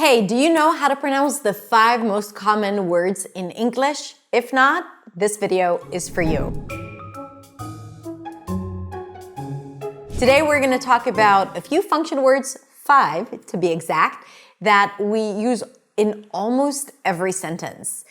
Hey, do you know how to pronounce the 5 most common words in English? If not, this video is for you. Today we're going to talk about a few function words, 5 to be exact, that we use in almost every sentence.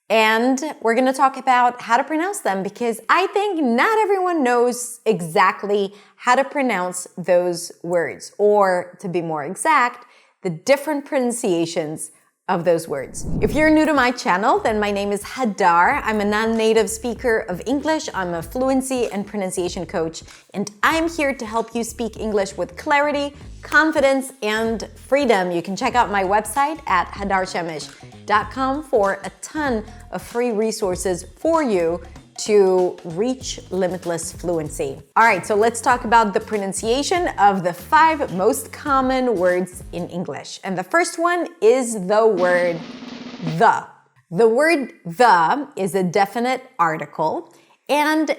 And we're going to talk about how to pronounce them because I think not everyone knows exactly how to pronounce those words, or to be more exact, the different pronunciations of those words. If you're new to my channel, then my name is Hadar. I'm a non-native speaker of English. I'm a fluency and pronunciation coach, and I'm here to help you speak English with clarity, confidence, and freedom. You can check out my website at hadarshemesh.com for a ton of free resources for you to reach limitless fluency. All right, so let's talk about the pronunciation of the 5 most common words in English. And the first one is the word the. The word the is a definite article, and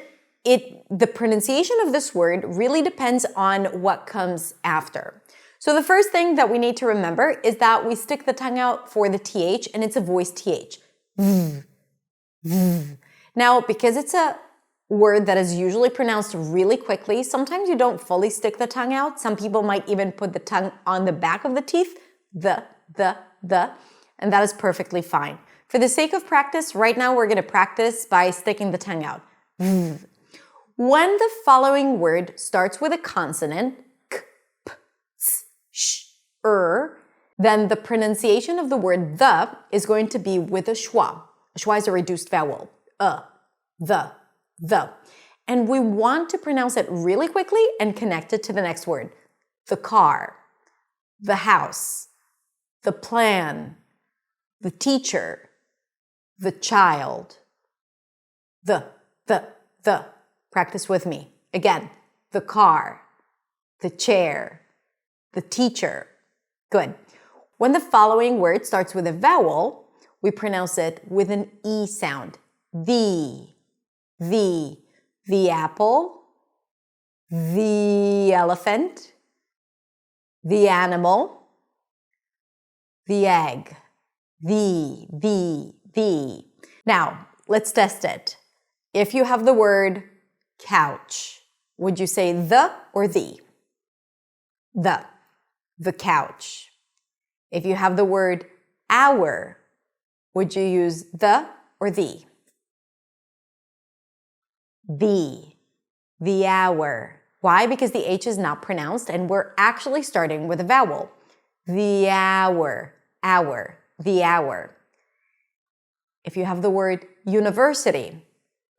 the pronunciation of this word really depends on what comes after. So the first thing that we need to remember is that we stick the tongue out for the TH, and it's a voiced TH. Now, because it's a word that is usually pronounced really quickly, sometimes you don't fully stick the tongue out. Some people might even put the tongue on the back of the teeth, the, and that is perfectly fine. For the sake of practice, right now we're going to practice by sticking the tongue out. When the following word starts with a consonant, k, p, s, sh, then the pronunciation of the word the is going to be with a schwa. A schwa is a reduced vowel. The. And we want to pronounce it really quickly and connect it to the next word. The car, the house, the plan, the teacher, the child. The. Practice with me. Again, the car, the chair, the teacher. Good. When the following word starts with a vowel, we pronounce it with an E sound. The apple, the elephant, the animal, the egg, the. Now, let's test it. If you have the word couch, would you say the or the? The couch. If you have the word hour, would you use the or the? The hour. Why? Because the H is not pronounced and we're actually starting with a vowel. The hour, the hour. If you have the word university,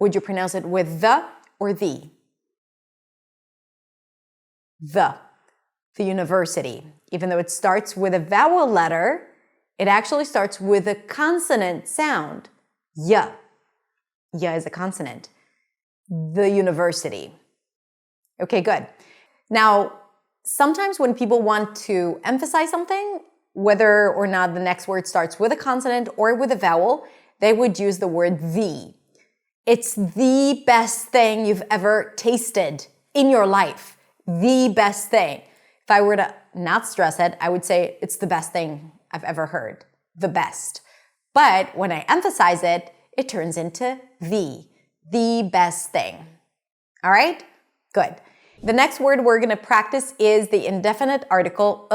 would you pronounce it with the or the? The university. Even though it starts with a vowel letter, it actually starts with a consonant sound. Ya. Ya is a consonant. The university. Okay, good. Now, sometimes when people want to emphasize something, whether or not the next word starts with a consonant or with a vowel, they would use the word the. It's the best thing you've ever tasted in your life. The best thing. If I were to not stress it, I would say it's the best thing I've ever heard. The best. But when I emphasize it, it turns into the best thing. All right? Good. The next word we're going to practice is the indefinite article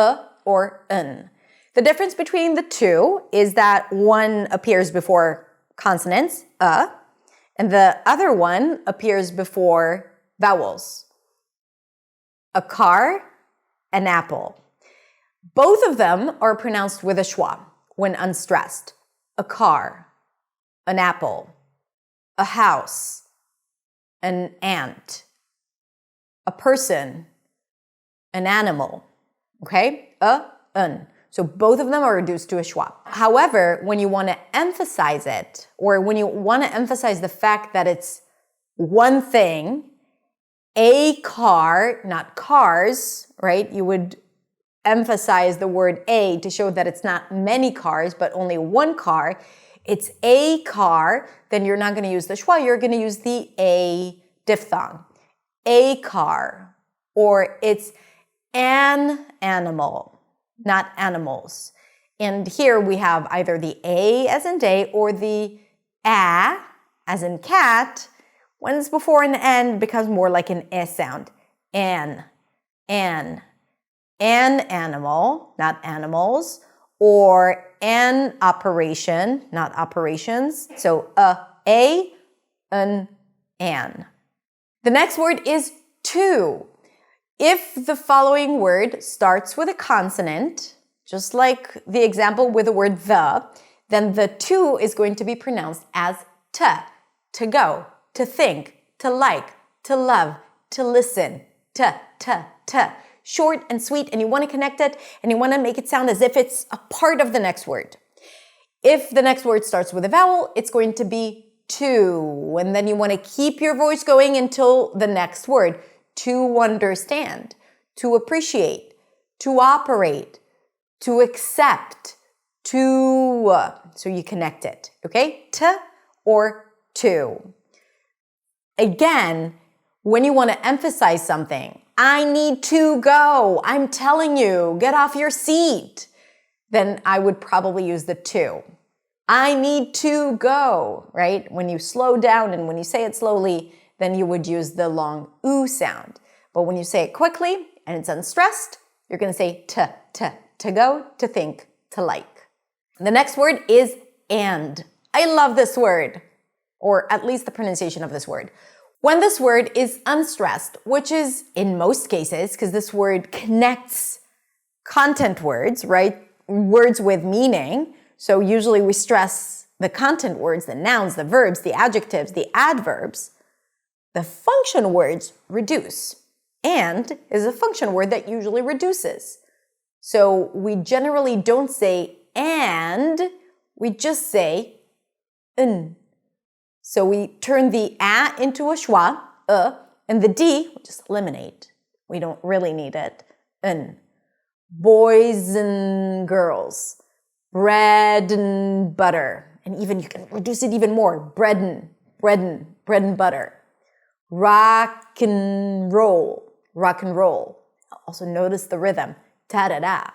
or n. The difference between the two is that one appears before consonants, and the other one appears before vowels. A car, an apple. Both of them are pronounced with a schwa when unstressed. A car, an apple, a house, an ant, a person, an animal. Okay? An. So both of them are reduced to a schwa. However, when you want to emphasize it, or when you want to emphasize the fact that it's one thing, a car, not cars, right? You would emphasize the word a to show that it's not many cars, but only one car. It's a car, then you're not going to use the schwa, you're going to use the a diphthong. A car. Or it's an animal, not animals. And here we have either the A as in day or the A as in cat. When it's before an N, it becomes more like an S sound. An animal, not animals, or an operation, not operations. So an. The next word is to. If the following word starts with a consonant, just like the example with the word the, then the to is going to be pronounced as to go, to think, to like, to love, to listen, to. Short and sweet, and you want to connect it, and you want to make it sound as if it's a part of the next word. If the next word starts with a vowel, it's going to be to, and then you want to keep your voice going until the next word. To understand, to appreciate, to operate, to accept, to, so you connect it, okay? To or to. Again, when you want to emphasize something, I need to go, I'm telling you, get off your seat, then I would probably use the to. I need to go, right? When you slow down and when you say it slowly, then you would use the long oo sound. But when you say it quickly and it's unstressed, you're going to say to go, to think, to like. The next word is and. I love this word, or at least the pronunciation of this word. When this word is unstressed, which is in most cases, because this word connects content words, right? Words with meaning. So usually we stress the content words, the nouns, the verbs, the adjectives, the adverbs. The function words reduce. And is a function word that usually reduces. So we generally don't say and, we just say n. So we turn the a into a schwa, and the d we just eliminate. We don't really need it. N. Boys and girls. Bread and butter. And even you can reduce it even more. Bread and butter. Rock and roll. Also notice the rhythm. Ta-da-da.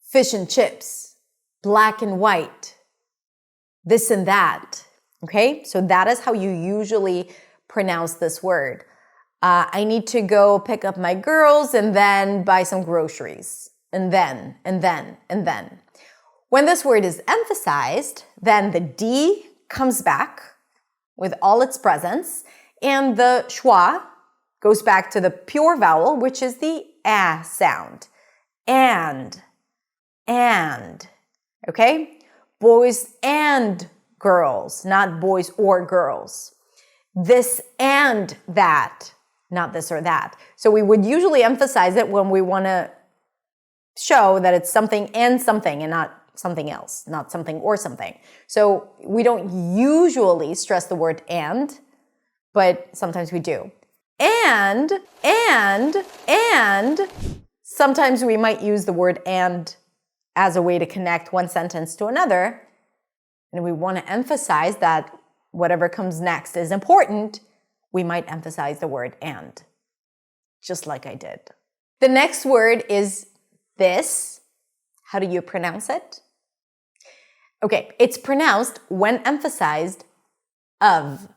Fish and chips. Black and white. This and that. Okay, so that is how you usually pronounce this word. I need to go pick up my girls and then buy some groceries. And then. When this word is emphasized, then the D comes back with all its presence, and the schwa goes back to the pure vowel, which is the a sound. And. Okay? Boys and girls, not boys or girls. This and that, not this or that. So we would usually emphasize it when we want to show that it's something and not something else, not something or something. So we don't usually stress the word and, but sometimes we do. And sometimes we might use the word and as a way to connect one sentence to another. And we want to emphasize that whatever comes next is important, we might emphasize the word and, just like I did. The next word is this. How do you pronounce it? Okay, it's pronounced when emphasized of,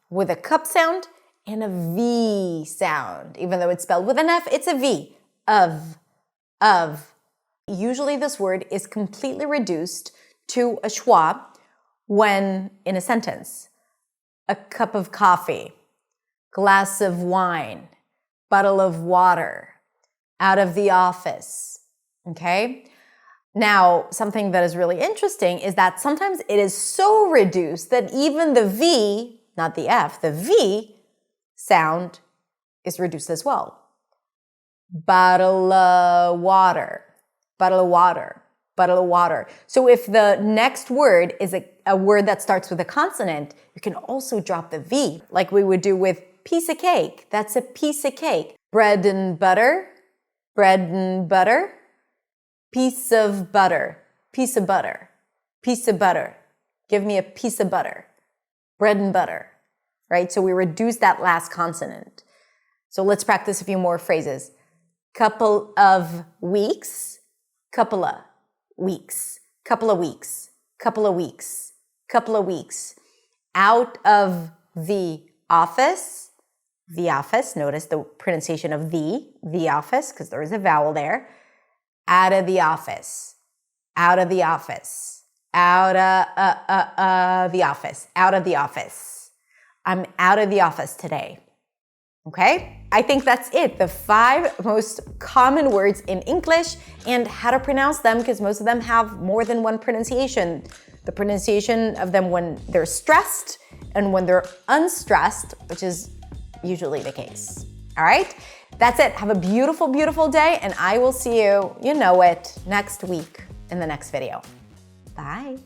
with a cup sound and a V sound. Even though it's spelled with an F, it's a V. Of. Usually this word is completely reduced to a schwa when in a sentence. A cup of coffee, glass of wine, bottle of water, out of the office, okay? Now, something that is really interesting is that sometimes it is so reduced that even the V, not the F, the V sound is reduced as well. Bottle of water. So if the next word is a word that starts with a consonant, you can also drop the V, like we would do with piece of cake. That's a piece of cake. Bread and butter. Piece of butter. Give me a piece of butter. Bread and butter, right? So we reduce that last consonant. So let's practice a few more phrases. couple of weeks, couple of weeks, couple of weeks, couple of weeks, couple of weeks. Out of the office, notice the pronunciation of the office, because there is a vowel there. Out of the office, out of the office, out of the office, out of the office. I'm out of the office today. Okay? I think that's it. The 5 most common words in English and how to pronounce them, because most of them have more than one pronunciation. The pronunciation of them when they're stressed and when they're unstressed, which is usually the case. All right? That's it. Have a beautiful, beautiful day, and I will see you, you know it, next week in the next video. Bye.